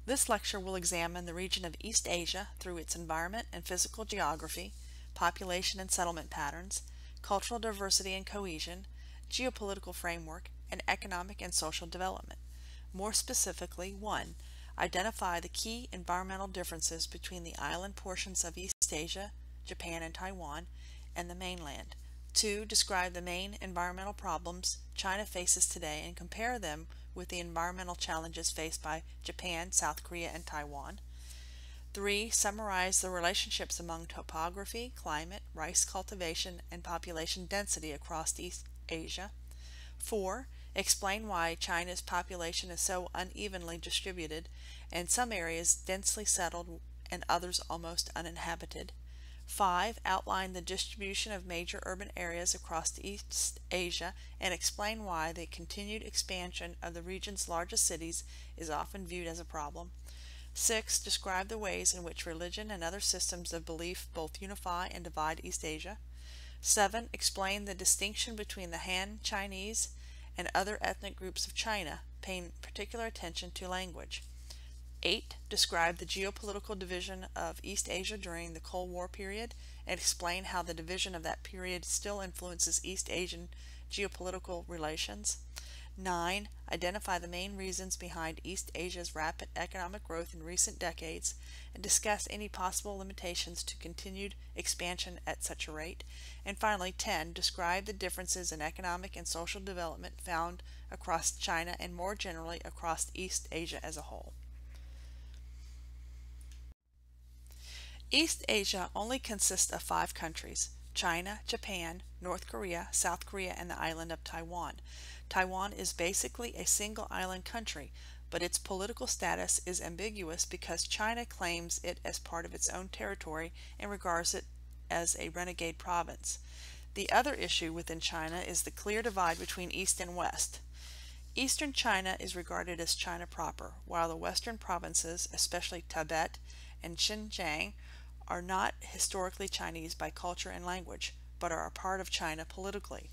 This lecture will examine the region of East Asia through its environment and physical geography, population and settlement patterns, cultural diversity and cohesion, geopolitical framework, and economic and social development. More specifically, 1. Identify the key environmental differences between the island portions of East Asia, Japan and Taiwan, and the mainland. 2. Describe the main environmental problems China faces today and compare them with the environmental challenges faced by Japan, South Korea, and Taiwan. 3. Summarize the relationships among topography, climate, rice cultivation, and population density across East Asia. 4. Explain why China's population is so unevenly distributed, and some areas densely settled and others almost uninhabited. 5. Outline the distribution of major urban areas across East Asia and explain why the continued expansion of the region's largest cities is often viewed as a problem. 6. Describe the ways in which religion and other systems of belief both unify and divide East Asia. 7. Explain the distinction between the Han Chinese and other ethnic groups of China, paying particular attention to language. 8. Describe the geopolitical division of East Asia during the Cold War period and explain how the division of that period still influences East Asian geopolitical relations. 9. Identify the main reasons behind East Asia's rapid economic growth in recent decades and discuss any possible limitations to continued expansion at such a rate. And finally, 10. Describe the differences in economic and social development found across China and more generally across East Asia as a whole. East Asia only consists of 5 countries: China, Japan, North Korea, South Korea, and the island of Taiwan. Taiwan is basically a single island country, but its political status is ambiguous because China claims it as part of its own territory and regards it as a renegade province. The other issue within China is the clear divide between East and West. Eastern China is regarded as China proper, while the western provinces, especially Tibet and Xinjiang, are not historically Chinese by culture and language, but are a part of China politically.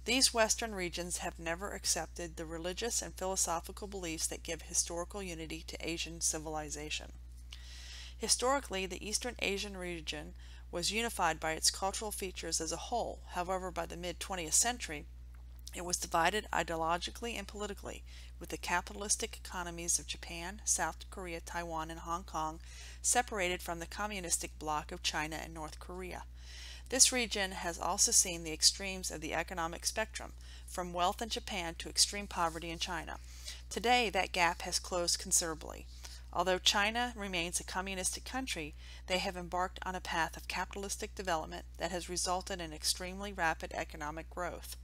These western regions have never accepted the religious and philosophical beliefs that give historical unity to Asian civilization. Historically, the Eastern Asian region was unified by its cultural features as a whole. However, by the mid-20th century, it was divided ideologically and politically, with the capitalistic economies of Japan, South Korea, Taiwan, and Hong Kong separated from the communistic bloc of China and North Korea. This region has also seen the extremes of the economic spectrum, from wealth in Japan to extreme poverty in China. Today, that gap has closed considerably. Although China remains a communistic country, they have embarked on a path of capitalistic development that has resulted in extremely rapid economic growth.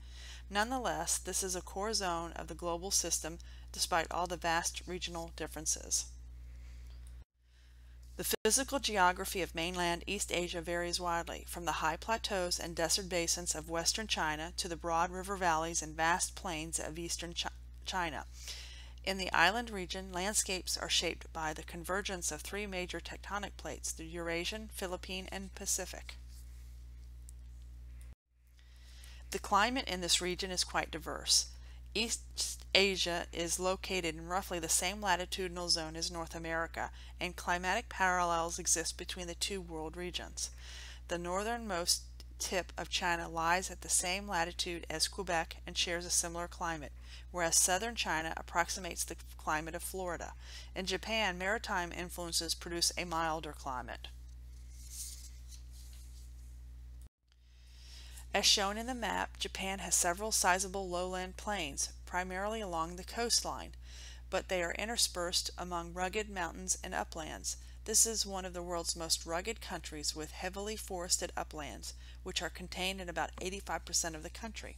Nonetheless, this is a core zone of the global system despite all the vast regional differences. The physical geography of mainland East Asia varies widely, from the high plateaus and desert basins of western China to the broad river valleys and vast plains of eastern China. In the island region, landscapes are shaped by the convergence of 3 major tectonic plates, the Eurasian, Philippine, and Pacific. The climate in this region is quite diverse. East Asia is located in roughly the same latitudinal zone as North America, and climatic parallels exist between the 2 world regions. The northernmost tip of China lies at the same latitude as Quebec and shares a similar climate, whereas southern China approximates the climate of Florida. In Japan, maritime influences produce a milder climate. As shown in the map, Japan has several sizable lowland plains, primarily along the coastline, but they are interspersed among rugged mountains and uplands. This is one of the world's most rugged countries with heavily forested uplands, which are contained in about 85% of the country.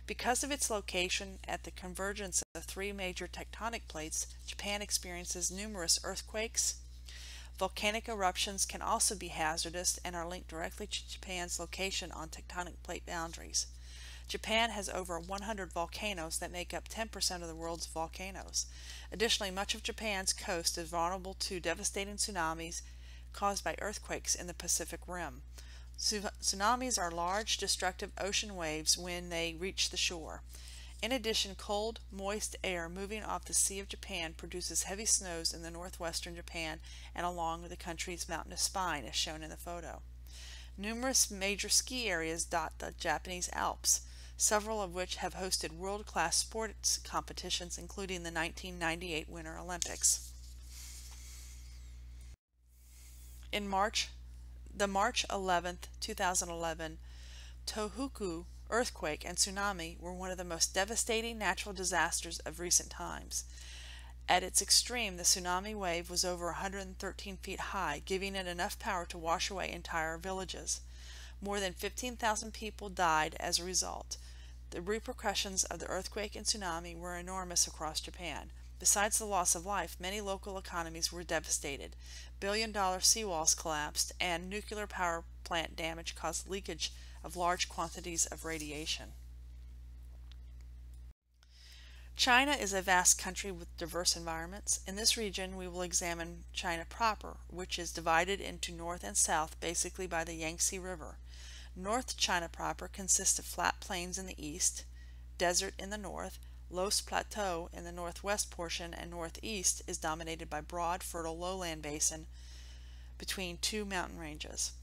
Because of its location at the convergence of 3 major tectonic plates, Japan experiences numerous earthquakes. Volcanic eruptions can also be hazardous and are linked directly to Japan's location on tectonic plate boundaries. Japan has over 100 volcanoes that make up 10% of the world's volcanoes. Additionally, much of Japan's coast is vulnerable to devastating tsunamis caused by earthquakes in the Pacific Rim. Tsunamis are large, destructive ocean waves when they reach the shore. In addition, cold, moist air moving off the Sea of Japan produces heavy snows in the northwestern Japan and along the country's mountainous spine, as shown in the photo. Numerous major ski areas dot the Japanese Alps, several of which have hosted world-class sports competitions, including the 1998 Winter Olympics. In March 11, 2011, Tohoku earthquake and tsunami were one of the most devastating natural disasters of recent times. At its extreme, the tsunami wave was over 113 feet high, giving it enough power to wash away entire villages. More than 15,000 people died as a result. The repercussions of the earthquake and tsunami were enormous across Japan. Besides the loss of life, many local economies were devastated. Billion-dollar seawalls collapsed, and nuclear power plant damage caused leakage of large quantities of radiation. China is a vast country with diverse environments. In this region, we will examine China proper, which is divided into north and south basically by the Yangtze River. North China proper consists of flat plains in the east, desert in the north, Loess Plateau in the northwest portion, and northeast is dominated by broad, fertile lowland basin between two mountain ranges.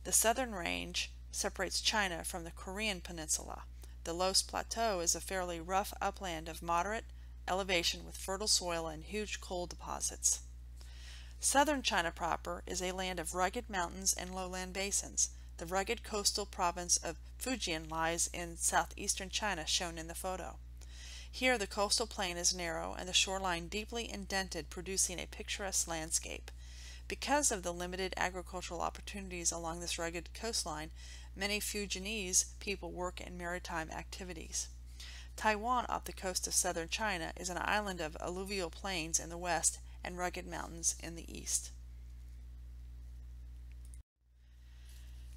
The southern range separates China from the Korean peninsula. The Loess Plateau is a fairly rough upland of moderate elevation with fertile soil and huge coal deposits. Southern China proper is a land of rugged mountains and lowland basins. The rugged coastal province of Fujian lies in southeastern China, shown in the photo. Here the coastal plain is narrow and the shoreline deeply indented, producing a picturesque landscape. Because of the limited agricultural opportunities along this rugged coastline, many Fujianese people work in maritime activities. Taiwan, off the coast of southern China, is an island of alluvial plains in the west and rugged mountains in the east.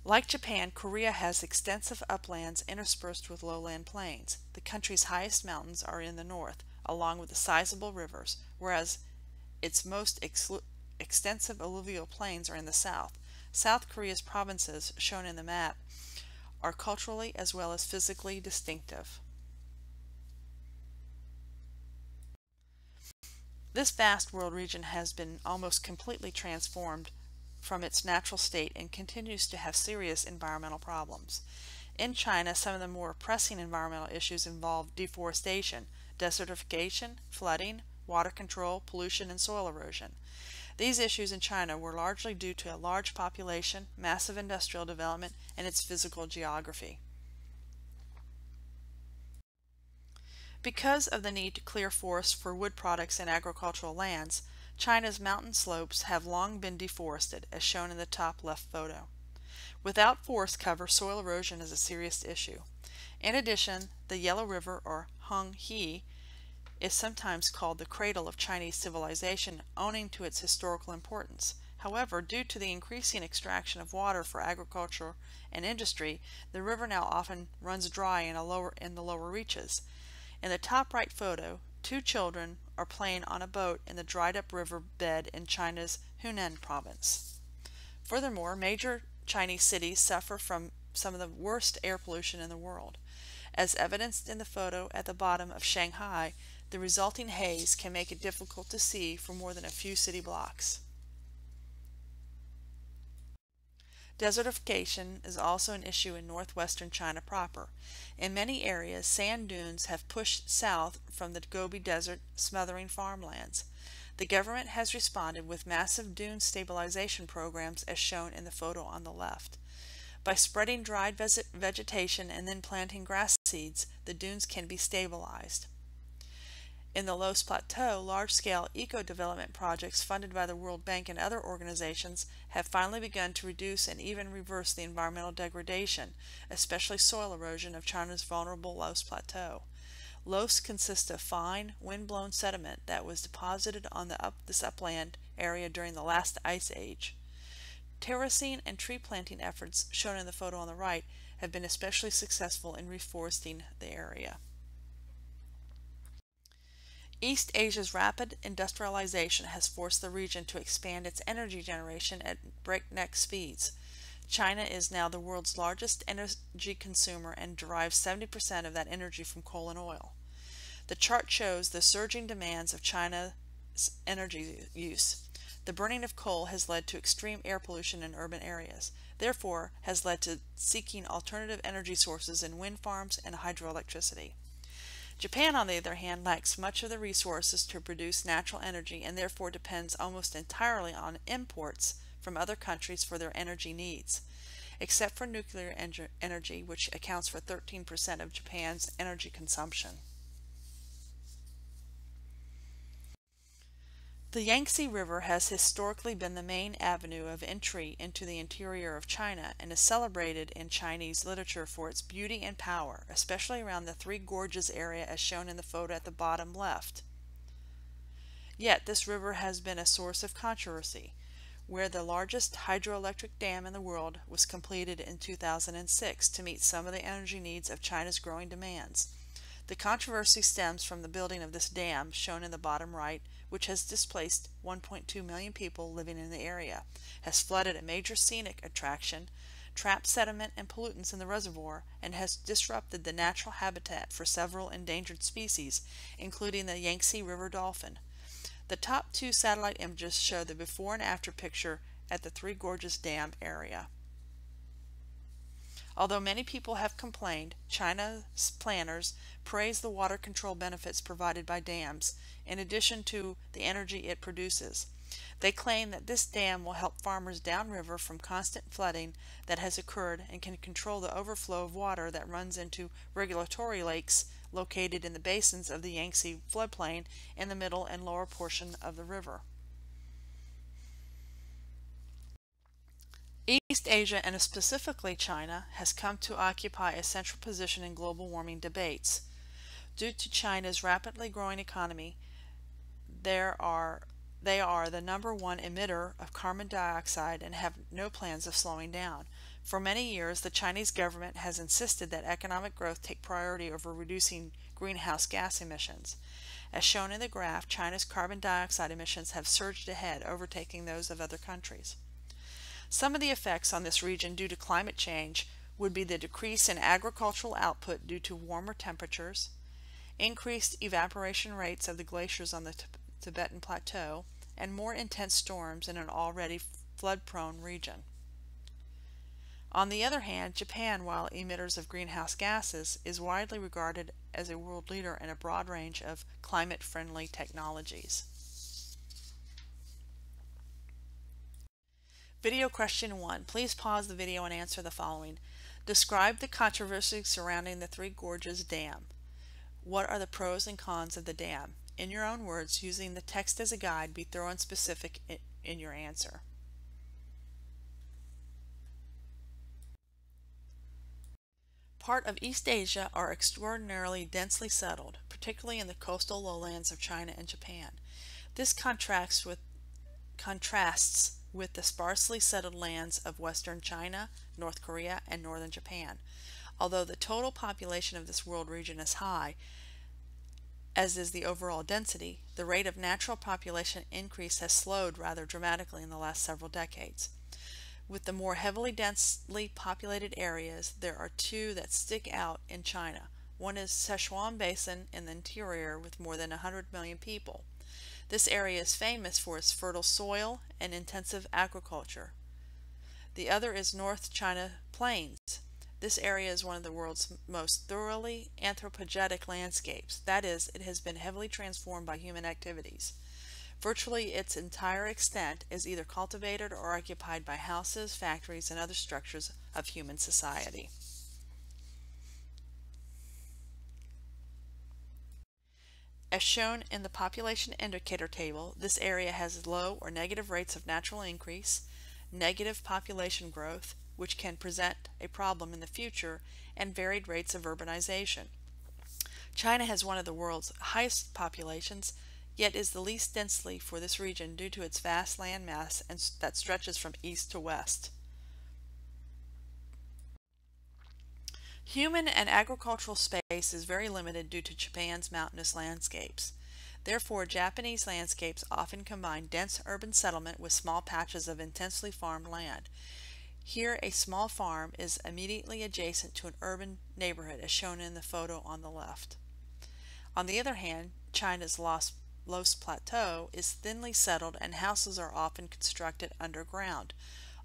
Like Japan, Korea has extensive uplands interspersed with lowland plains. The country's highest mountains are in the north, along with the sizable rivers, whereas its most extensive alluvial plains are in the south. South Korea's provinces, shown in the map, are culturally as well as physically distinctive. This vast world region has been almost completely transformed from its natural state and continues to have serious environmental problems. In China, some of the more pressing environmental issues involve deforestation, desertification, flooding, water control, pollution, and soil erosion. These issues in China were largely due to a large population, massive industrial development, and its physical geography. Because of the need to clear forests for wood products and agricultural lands, China's mountain slopes have long been deforested, as shown in the top left photo. Without forest cover, soil erosion is a serious issue. In addition, the Yellow River, or Honghe, is sometimes called the cradle of Chinese civilization, owing to its historical importance. However, due to the increasing extraction of water for agriculture and industry, the river now often runs dry in the lower reaches. In the top right photo, two children are playing on a boat in the dried-up river bed in China's Yunnan province. Furthermore, major Chinese cities suffer from some of the worst air pollution in the world. As evidenced in the photo at the bottom of Shanghai, the resulting haze can make it difficult to see for more than a few city blocks. Desertification is also an issue in northwestern China proper. In many areas, sand dunes have pushed south from the Gobi Desert, smothering farmlands. The government has responded with massive dune stabilization programs, as shown in the photo on the left. By spreading dried vegetation and then planting grass seeds, the dunes can be stabilized. In the Loess Plateau, large-scale eco-development projects funded by the World Bank and other organizations have finally begun to reduce and even reverse the environmental degradation, especially soil erosion, of China's vulnerable Loess Plateau. Loess consists of fine, wind-blown sediment that was deposited on this upland area during the last ice age. Terracing and tree planting efforts, shown in the photo on the right, have been especially successful in reforesting the area. East Asia's rapid industrialization has forced the region to expand its energy generation at breakneck speeds. China is now the world's largest energy consumer and derives 70% of that energy from coal and oil. The chart shows the surging demands of China's energy use. The burning of coal has led to extreme air pollution in urban areas, therefore has led to seeking alternative energy sources in wind farms and hydroelectricity. Japan, on the other hand, lacks much of the resources to produce natural energy and therefore depends almost entirely on imports from other countries for their energy needs, except for nuclear energy, which accounts for 13% of Japan's energy consumption. The Yangtze River has historically been the main avenue of entry into the interior of China and is celebrated in Chinese literature for its beauty and power, especially around the Three Gorges area as shown in the photo at the bottom left. Yet this river has been a source of controversy, where the largest hydroelectric dam in the world was completed in 2006 to meet some of the energy needs of China's growing demands. The controversy stems from the building of this dam, shown in the bottom right, which has displaced 1.2 million people living in the area, has flooded a major scenic attraction, trapped sediment and pollutants in the reservoir, and has disrupted the natural habitat for several endangered species, including the Yangtze River dolphin. The top two satellite images show the before and after picture at the Three Gorges Dam area. Although many people have complained, China's planners praise the water control benefits provided by dams, in addition to the energy it produces. They claim that this dam will help farmers downriver from constant flooding that has occurred and can control the overflow of water that runs into regulatory lakes located in the basins of the Yangtze floodplain in the middle and lower portion of the river. East Asia, and specifically China, has come to occupy a central position in global warming debates. Due to China's rapidly growing economy, they are the number one emitter of carbon dioxide and have no plans of slowing down. For many years, the Chinese government has insisted that economic growth take priority over reducing greenhouse gas emissions. As shown in the graph, China's carbon dioxide emissions have surged ahead, overtaking those of other countries. Some of the effects on this region due to climate change would be the decrease in agricultural output due to warmer temperatures, increased evaporation rates of the glaciers on the Tibetan Plateau, and more intense storms in an already flood-prone region. On the other hand, Japan, while emitters of greenhouse gases, is widely regarded as a world leader in a broad range of climate-friendly technologies. Video question 1. Please pause the video and answer the following. Describe the controversy surrounding the Three Gorges Dam. What are the pros and cons of the dam? In your own words, using the text as a guide, be thorough and specific in your answer. Part of East Asia are extraordinarily densely settled, particularly in the coastal lowlands of China and Japan. This contrasts with the sparsely settled lands of western China, North Korea, and northern Japan. Although the total population of this world region is high, as is the overall density, the rate of natural population increase has slowed rather dramatically in the last several decades. With the more heavily densely populated areas, there are two that stick out in China. One is Sichuan Basin in the interior with more than 100 million people. This area is famous for its fertile soil and intensive agriculture. The other is North China Plains. This area is one of the world's most thoroughly anthropogenic landscapes. That is, it has been heavily transformed by human activities. Virtually its entire extent is either cultivated or occupied by houses, factories, and other structures of human society. As shown in the population indicator table, this area has low or negative rates of natural increase, negative population growth, which can present a problem in the future, and varied rates of urbanization. China has one of the world's highest populations, yet is the least densely for this region due to its vast land mass that stretches from east to west. Human and agricultural space is very limited due to Japan's mountainous landscapes. Therefore, Japanese landscapes often combine dense urban settlement with small patches of intensely farmed land. Here, a small farm is immediately adjacent to an urban neighborhood as shown in the photo on the left. On the other hand, China's Loess Plateau is thinly settled and houses are often constructed underground.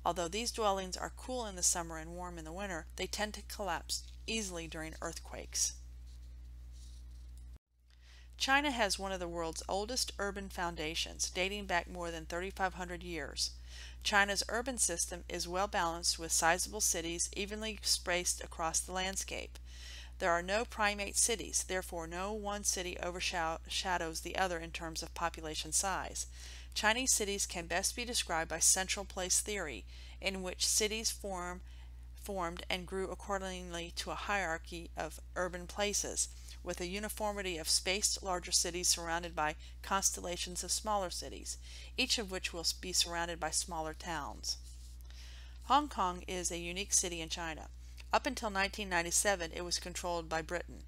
Although these dwellings are cool in the summer and warm in the winter, they tend to collapse easily during earthquakes. China has one of the world's oldest urban foundations, dating back more than 3,500 years. China's urban system is well balanced with sizable cities evenly spaced across the landscape. There are no primate cities, therefore no one city overshadows the other in terms of population size. Chinese cities can best be described by central place theory, in which cities formed and grew accordingly to a hierarchy of urban places, with a uniformity of spaced larger cities surrounded by constellations of smaller cities, each of which will be surrounded by smaller towns. Hong Kong is a unique city in China. Up until 1997, it was controlled by Britain.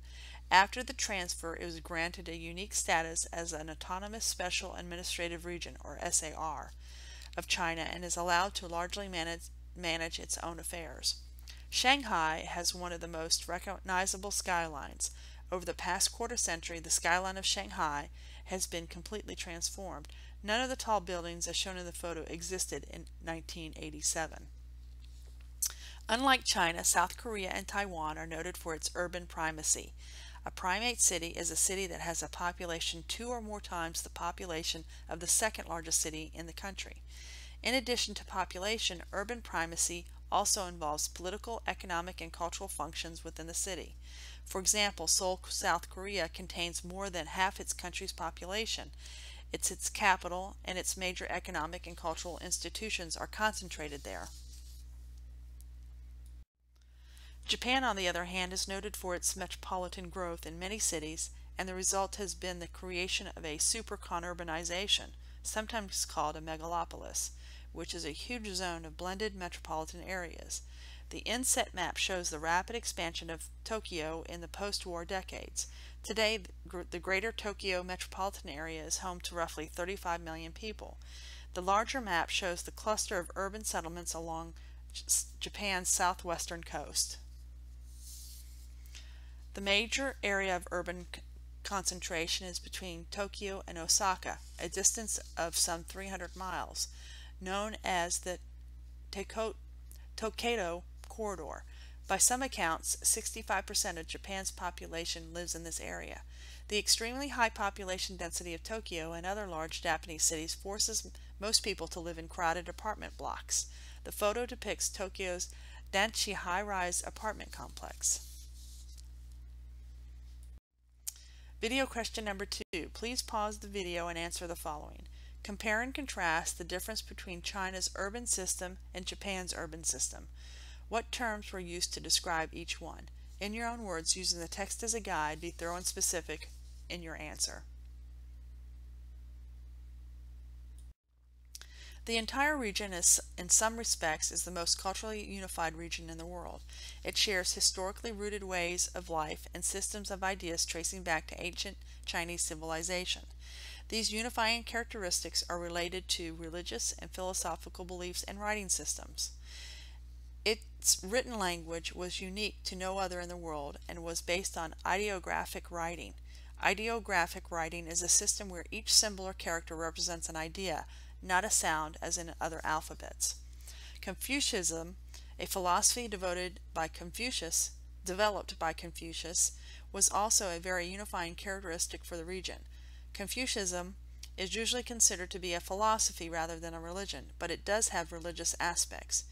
After the transfer, it was granted a unique status as an Autonomous Special Administrative Region, or SAR, of China and is allowed to largely manage its own affairs. Shanghai has one of the most recognizable skylines. Over the past quarter century, the skyline of Shanghai has been completely transformed. None of the tall buildings as shown in the photo existed in 1987. Unlike China, South Korea and Taiwan are noted for its urban primacy. A primate city is a city that has a population 2 or more times the population of the second largest city in the country. In addition to population, urban primacy also involves political, economic, and cultural functions within the city. For example, Seoul, South Korea contains more than half its country's population. It's its capital, and its major economic and cultural institutions are concentrated there. Japan, on the other hand, is noted for its metropolitan growth in many cities, and the result has been the creation of a super-conurbanization, sometimes called a megalopolis, which is a huge zone of blended metropolitan areas. The inset map shows the rapid expansion of Tokyo in the post-war decades. Today, the greater Tokyo metropolitan area is home to roughly 35 million people. The larger map shows the cluster of urban settlements along Japan's southwestern coast. The major area of urban concentration is between Tokyo and Osaka, a distance of some 300 miles, known as the Tokaido Corridor. By some accounts, 65% of Japan's population lives in this area. The extremely high population density of Tokyo and other large Japanese cities forces most people to live in crowded apartment blocks. The photo depicts Tokyo's Danchi high-rise apartment complex. Video question number 2. Please pause the video and answer the following. Compare and contrast the difference between China's urban system and Japan's urban system. What terms were used to describe each one? In your own words, using the text as a guide, be thorough and specific in your answer. The entire region in some respects is the most culturally unified region in the world. It shares historically rooted ways of life and systems of ideas tracing back to ancient Chinese civilization. These unifying characteristics are related to religious and philosophical beliefs and writing systems. Its written language was unique to no other in the world and was based on ideographic writing. Ideographic writing is a system where each symbol or character represents an idea, not a sound as in other alphabets. Confucianism, a philosophy developed by Confucius, was also a very unifying characteristic for the region. Confucianism is usually considered to be a philosophy rather than a religion, but it does have religious aspects.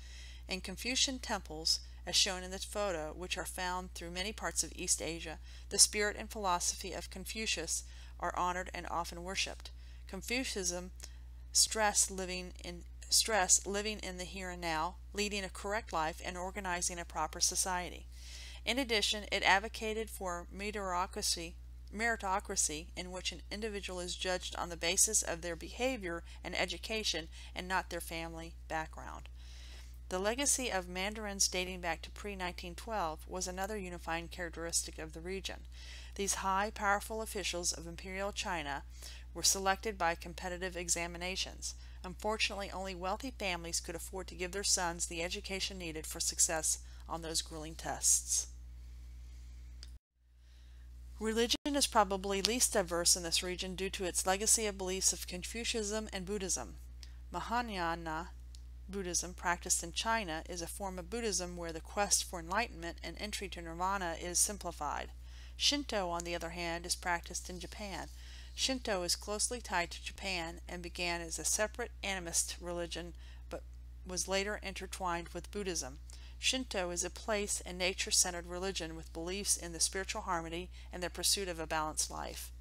In Confucian temples, as shown in this photo, which are found through many parts of East Asia, the spirit and philosophy of Confucius are honored and often worshipped. Confucianism stress living in the here and now, leading a correct life, and organizing a proper society. In addition, it advocated for meritocracy, in which an individual is judged on the basis of their behavior and education and not their family background. The legacy of mandarins dating back to pre-1912 was another unifying characteristic of the region. These high, powerful officials of Imperial China were selected by competitive examinations. Unfortunately, only wealthy families could afford to give their sons the education needed for success on those grueling tests. Religion is probably least diverse in this region due to its legacy of beliefs of Confucianism and Buddhism. Mahayana Buddhism, practiced in China, is a form of Buddhism where the quest for enlightenment and entry to nirvana is simplified. Shinto, on the other hand, is practiced in Japan. Shinto is closely tied to Japan and began as a separate animist religion but was later intertwined with Buddhism. Shinto is a place and nature-centered religion with beliefs in the spiritual harmony and the pursuit of a balanced life.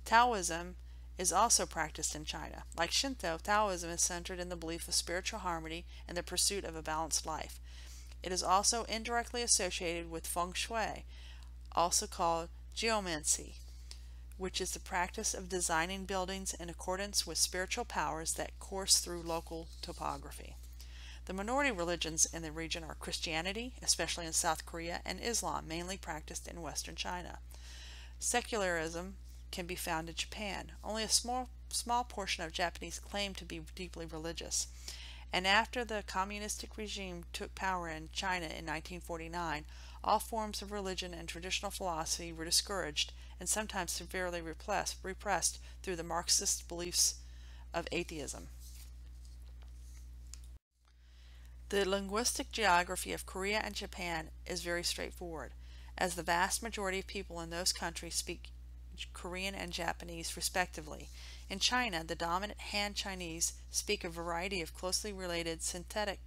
Taoism is also practiced in China. Like Shinto, Taoism is centered in the belief of spiritual harmony and the pursuit of a balanced life. It is also indirectly associated with feng shui, also called geomancy, which is the practice of designing buildings in accordance with spiritual powers that course through local topography. The minority religions in the region are Christianity, especially in South Korea, and Islam, mainly practiced in Western China. Secularism can be found in Japan. Only a small portion of Japanese claim to be deeply religious. And after the communistic regime took power in China in 1949, all forms of religion and traditional philosophy were discouraged and sometimes severely repressed through the Marxist beliefs of atheism. The linguistic geography of Korea and Japan is very straightforward, as the vast majority of people in those countries speak Korean and Japanese respectively. In China, the dominant Han Chinese speak a variety of closely related Sinitic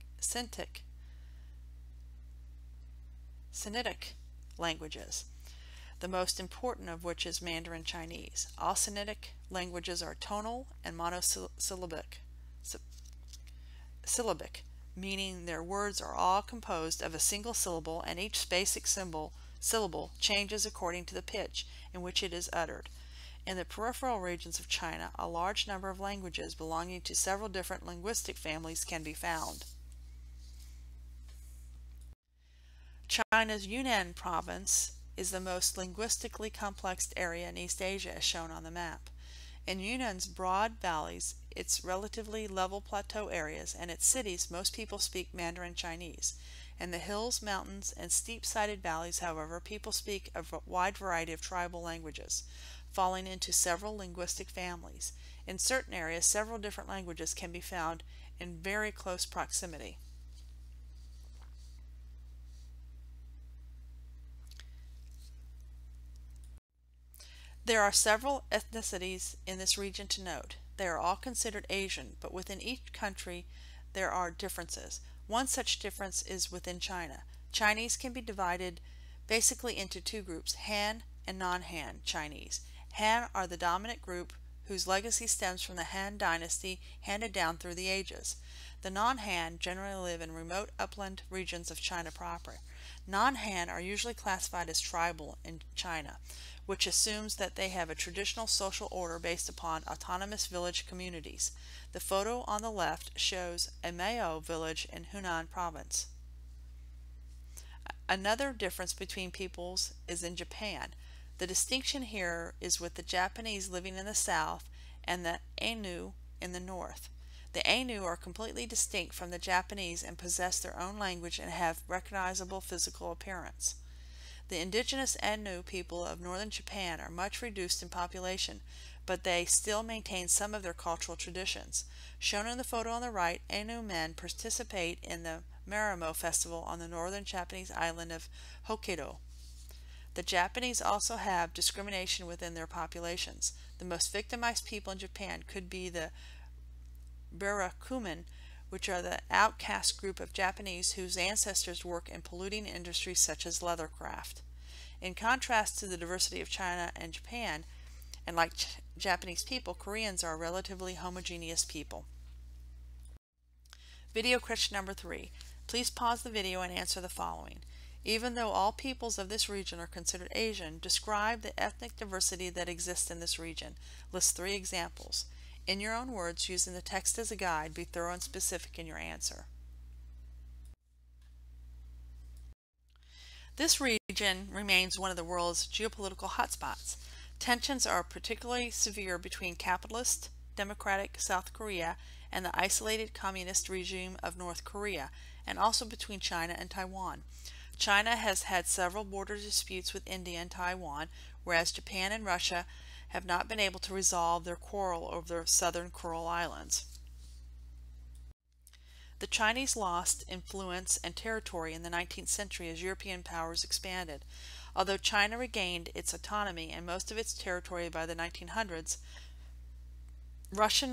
languages, the most important of which is Mandarin Chinese. All Sinitic languages are tonal and monosyllabic, meaning their words are all composed of a single syllable, and each basic syllable changes according to the pitch in which it is uttered. In the peripheral regions of China, a large number of languages belonging to several different linguistic families can be found. China's Yunnan province is the most linguistically complex area in East Asia, as shown on the map. In Yunnan's broad valleys, its relatively level plateau areas, and its cities, most people speak Mandarin Chinese. In the hills, mountains, and steep-sided valleys, however, people speak a wide variety of tribal languages, falling into several linguistic families. In certain areas, several different languages can be found in very close proximity. There are several ethnicities in this region to note. They are all considered Asian, but within each country there are differences. One such difference is within China. Chinese can be divided basically into two groups, Han and non-Han Chinese. Han are the dominant group whose legacy stems from the Han dynasty handed down through the ages. The non-Han generally live in remote upland regions of China proper. Non-Han are usually classified as tribal in China, which assumes that they have a traditional social order based upon autonomous village communities. The photo on the left shows a Mao village in Yunnan province. Another difference between peoples is in Japan. The distinction here is with the Japanese living in the south and the Ainu in the north. The Ainu are completely distinct from the Japanese and possess their own language and have recognizable physical appearance. The indigenous Ainu people of northern Japan are much reduced in population, but they still maintain some of their cultural traditions. Shown in the photo on the right, Ainu men participate in the Marimo festival on the northern Japanese island of Hokkaido. The Japanese also have discrimination within their populations. The most victimized people in Japan could be the Barakumen, which are the outcast group of Japanese whose ancestors work in polluting industries such as leathercraft. In contrast to the diversity of China and Japan, and like Japanese people, Koreans are a relatively homogeneous people. Video question number 3. Please pause the video and answer the following. Even though all peoples of this region are considered Asian, describe the ethnic diversity that exists in this region. List 3 examples. In your own words, using the text as a guide, be thorough and specific in your answer. This region remains one of the world's geopolitical hotspots. Tensions are particularly severe between capitalist, democratic South Korea and the isolated communist regime of North Korea, and also between China and Taiwan. China has had several border disputes with India and Taiwan, whereas Japan and Russia have not been able to resolve their quarrel over the southern Kuril Islands. The Chinese lost influence and territory in the 19th century as European powers expanded. Although China regained its autonomy and most of its territory by the 1900s, Russia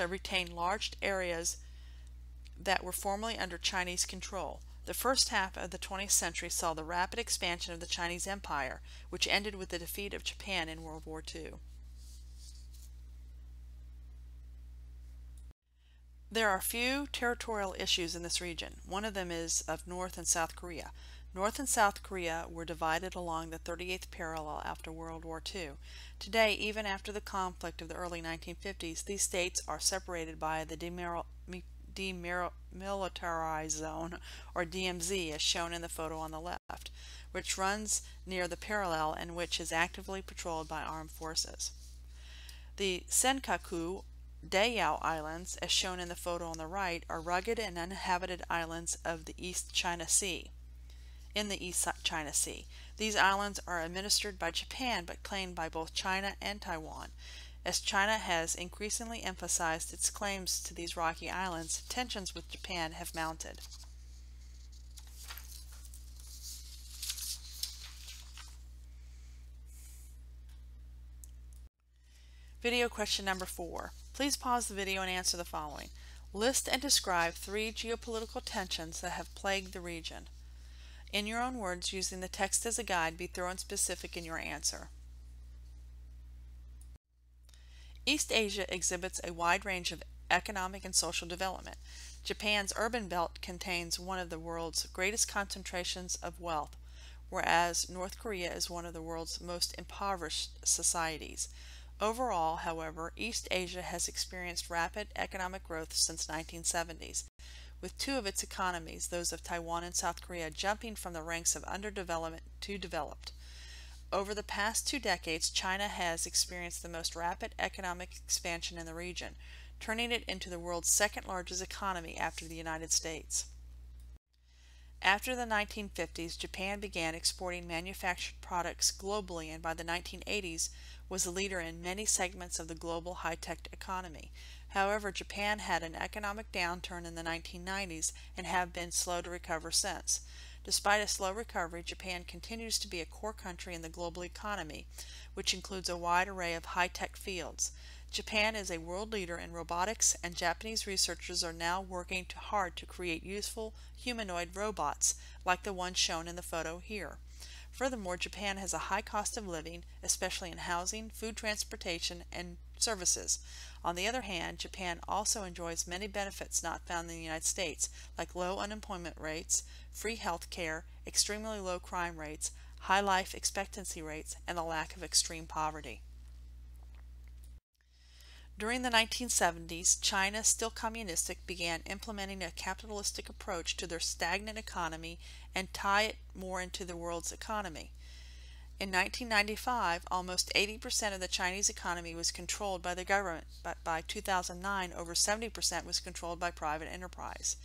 retained large areas that were formerly under Chinese control. The first half of the 20th century saw the rapid expansion of the Chinese Empire, which ended with the defeat of Japan in World War II. There are few territorial issues in this region. One of them is of North and South Korea. North and South Korea were divided along the 38th parallel after World War II. Today, even after the conflict of the early 1950s, these states are separated by the Demilitarized Zone, or DMZ, as shown in the photo on the left, which runs near the parallel and which is actively patrolled by armed forces. The Senkaku Dayao Islands, as shown in the photo on the right, are rugged and uninhabited islands of the East China Sea. These islands are administered by Japan but claimed by both China and Taiwan. As China has increasingly emphasized its claims to these rocky islands, tensions with Japan have mounted. Video question number 4. Please pause the video and answer the following. List and describe 3 geopolitical tensions that have plagued the region. In your own words, using the text as a guide, be thorough and specific in your answer. East Asia exhibits a wide range of economic and social development. Japan's urban belt contains one of the world's greatest concentrations of wealth, whereas North Korea is one of the world's most impoverished societies. Overall, however, East Asia has experienced rapid economic growth since the 1970s, with 2 of its economies, those of Taiwan and South Korea, jumping from the ranks of underdevelopment to developed. Over the past 2 decades, China has experienced the most rapid economic expansion in the region, turning it into the world's second largest economy after the United States. After the 1950s, Japan began exporting manufactured products globally, and by the 1980s was a leader in many segments of the global high-tech economy. However, Japan had an economic downturn in the 1990s and have been slow to recover since. Despite a slow recovery, Japan continues to be a core country in the global economy, which includes a wide array of high-tech fields. Japan is a world leader in robotics, and Japanese researchers are now working hard to create useful humanoid robots, like the one shown in the photo here. Furthermore, Japan has a high cost of living, especially in housing, food transportation, and services. On the other hand, Japan also enjoys many benefits not found in the United States, like low unemployment rates, free health care, extremely low crime rates, high life expectancy rates, and the lack of extreme poverty. During the 1970s, China, still communistic, began implementing a capitalistic approach to their stagnant economy and tie it more into the world's economy. In 1995, almost 80% of the Chinese economy was controlled by the government, but by 2009, over 70% was controlled by private enterprise.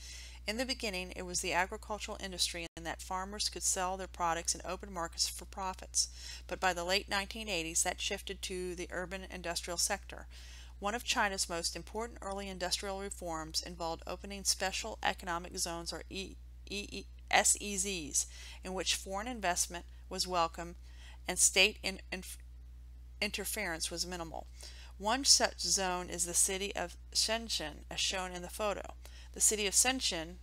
In the beginning, it was the agricultural industry in that farmers could sell their products in open markets for profits, but by the late 1980s, that shifted to the urban industrial sector. One of China's most important early industrial reforms involved opening special economic zones, or SEZs, in which foreign investment was welcome and state interference was minimal. One such zone is the city of Shenzhen, as shown in the photo. The city of Shenzhen,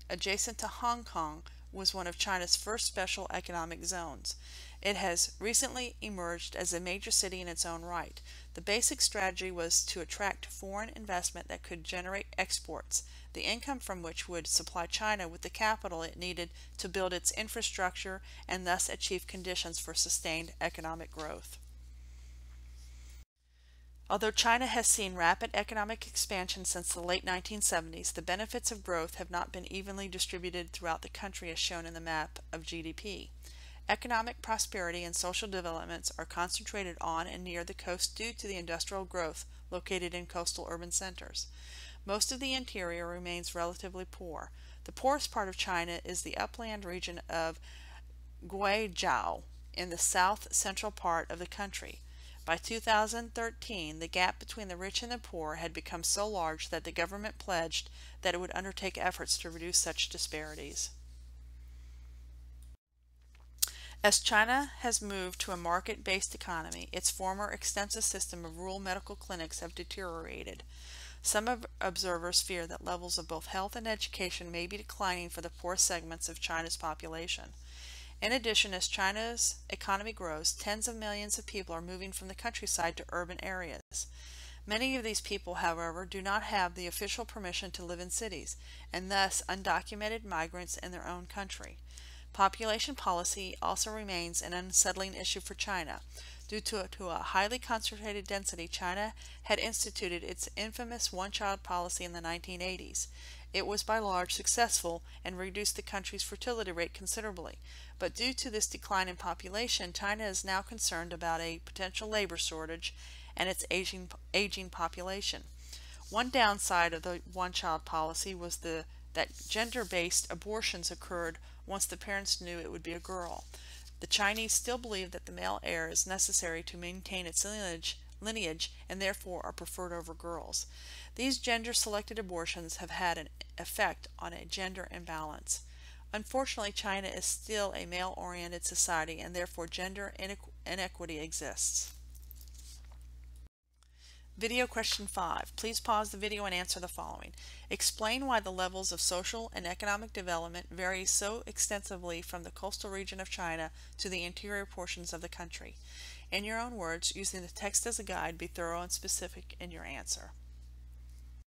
adjacent to Hong Kong, was one of China's first special economic zones. It has recently emerged as a major city in its own right. The basic strategy was to attract foreign investment that could generate exports, the income from which would supply China with the capital it needed to build its infrastructure and thus achieve conditions for sustained economic growth. Although China has seen rapid economic expansion since the late 1970s, the benefits of growth have not been evenly distributed throughout the country, as shown in the map of GDP. Economic prosperity and social developments are concentrated on and near the coast due to the industrial growth located in coastal urban centers. Most of the interior remains relatively poor. The poorest part of China is the upland region of Guizhou in the south-central part of the country. By 2013, the gap between the rich and the poor had become so large that the government pledged that it would undertake efforts to reduce such disparities. As China has moved to a market-based economy, its former extensive system of rural medical clinics have deteriorated. Some observers fear that levels of both health and education may be declining for the poor segments of China's population. In addition, as China's economy grows, tens of millions of people are moving from the countryside to urban areas. Many of these people, however, do not have the official permission to live in cities, and thus undocumented migrants in their own country. Population policy also remains an unsettling issue for China. Due to a highly concentrated density, China had instituted its infamous one-child policy in the 1980s. It was by large successful and reduced the country's fertility rate considerably. But due to this decline in population, China is now concerned about a potential labor shortage and its aging population. One downside of the one-child policy was that gender-based abortions occurred once the parents knew it would be a girl. The Chinese still believe that the male heir is necessary to maintain its lineage and therefore are preferred over girls. These gender-selected abortions have had an effect on a gender imbalance. Unfortunately, China is still a male-oriented society and therefore gender inequity exists. Video question 5. Please pause the video and answer the following. Explain why the levels of social and economic development vary so extensively from the coastal region of China to the interior portions of the country. In your own words, using the text as a guide, be thorough and specific in your answer.